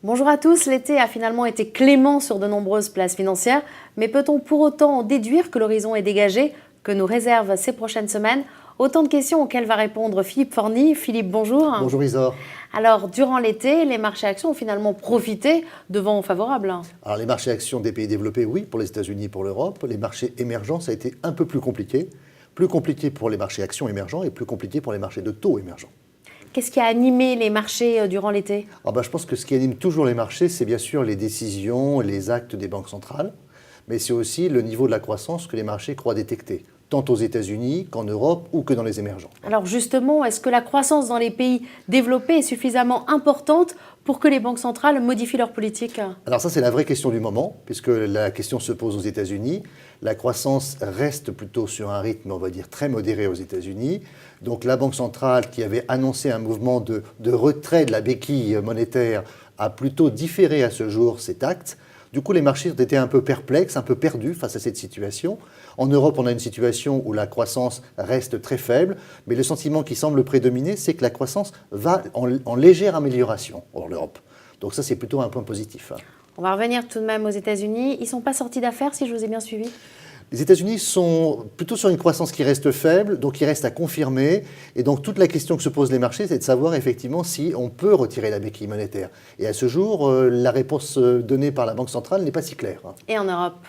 Bonjour à tous, l'été a finalement été clément sur de nombreuses places financières, mais peut-on pour autant en déduire que l'horizon est dégagé, que nous réservent ces prochaines semaines? Autant de questions auxquelles va répondre Philippe Forny. Philippe, bonjour. Bonjour Isor. Alors, durant l'été, les marchés actions ont finalement profité de vents favorables. Alors les marchés actions des pays développés, oui, pour les États-Unis, pour l'Europe. Les marchés émergents, ça a été un peu plus compliqué. Plus compliqué pour les marchés actions émergents et plus compliqué pour les marchés de taux émergents. Qu'est-ce qui a animé les marchés durant l'été? Je pense que ce qui anime toujours les marchés, c'est bien sûr les décisions, les actes des banques centrales, mais c'est aussi le niveau de la croissance que les marchés croient détecter, tant aux États-Unis qu'en Europe ou que dans les émergents. Alors justement, est-ce que la croissance dans les pays développés est suffisamment importante pour que les banques centrales modifient leur politique? Alors ça, c'est la vraie question du moment, puisque la question se pose aux États-Unis. La croissance reste plutôt sur un rythme, on va dire, très modéré aux États-Unis. Donc la Banque centrale, qui avait annoncé un mouvement de retrait de la béquille monétaire, a plutôt différé à ce jour cet acte. Du coup, les marchés ont été un peu perplexes, un peu perdus face à cette situation. En Europe, on a une situation où la croissance reste très faible, mais le sentiment qui semble prédominer, c'est que la croissance va en légère amélioration en Europe. Donc ça, c'est plutôt un point positif. On va revenir tout de même aux États-Unis. Ils ne sont pas sortis d'affaires, si je vous ai bien suivi? Les États-Unis sont plutôt sur une croissance qui reste faible, donc il reste à confirmer. Et donc toute la question que se posent les marchés, c'est de savoir effectivement si on peut retirer la béquille monétaire. Et à ce jour, la réponse donnée par la Banque centrale n'est pas si claire. Et en Europe?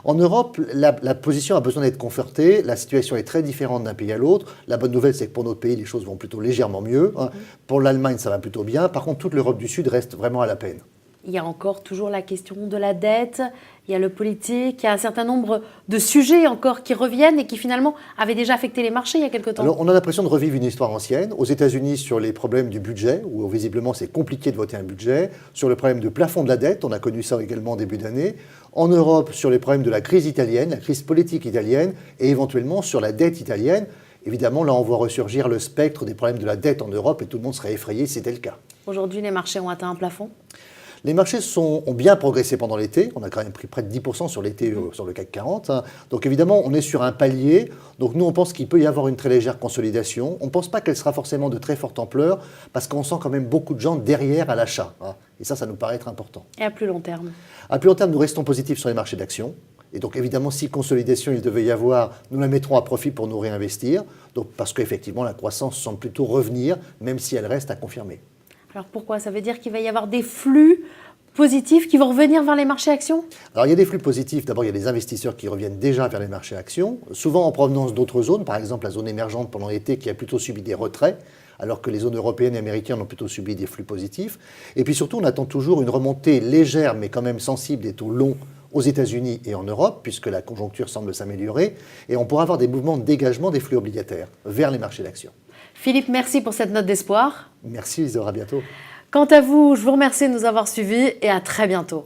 En Europe, la position a besoin d'être confortée. La situation est très différente d'un pays à l'autre. La bonne nouvelle, c'est que pour notre pays, les choses vont plutôt légèrement mieux. Pour l'Allemagne, ça va plutôt bien. Par contre, toute l'Europe du Sud reste vraiment à la peine. Il y a encore toujours la question de la dette, il y a le politique, il y a un certain nombre de sujets encore qui reviennent et qui finalement avaient déjà affecté les marchés il y a quelque temps. Alors, on a l'impression de revivre une histoire ancienne. Aux États-Unis, sur les problèmes du budget, où visiblement c'est compliqué de voter un budget. Sur le problème du plafond de la dette, on a connu ça également en début d'année. En Europe, sur les problèmes de la crise italienne, la crise politique italienne, et éventuellement sur la dette italienne. Évidemment, là, on voit ressurgir le spectre des problèmes de la dette en Europe et tout le monde serait effrayé si c'était le cas. Aujourd'hui, les marchés ont atteint un plafond? Les marchés ont bien progressé pendant l'été. On a quand même pris près de 10% sur l'été sur le CAC 40. Donc évidemment, on est sur un palier. Donc nous, on pense qu'il peut y avoir une très légère consolidation. On ne pense pas qu'elle sera forcément de très forte ampleur parce qu'on sent quand même beaucoup de gens derrière à l'achat. Et ça nous paraît être important. Et à plus long terme? À plus long terme, nous restons positifs sur les marchés d'actions. Et donc évidemment, si consolidation il devait y avoir, nous la mettrons à profit pour nous réinvestir. Donc, parce qu'effectivement, la croissance semble plutôt revenir, même si elle reste à confirmer. Alors pourquoi? Ça veut dire qu'il va y avoir des flux positifs qui vont revenir vers les marchés actions? Alors il y a des flux positifs. D'abord, il y a des investisseurs qui reviennent déjà vers les marchés actions, souvent en provenance d'autres zones, par exemple la zone émergente pendant l'été qui a plutôt subi des retraits, alors que les zones européennes et américaines ont plutôt subi des flux positifs. Et puis surtout, on attend toujours une remontée légère, mais quand même sensible des taux longs aux États-Unis et en Europe, puisque la conjoncture semble s'améliorer, et on pourra avoir des mouvements de dégagement des flux obligataires vers les marchés d'actions. Philippe, merci pour cette note d'espoir. Merci Isor, à bientôt. Quant à vous, je vous remercie de nous avoir suivis et à très bientôt.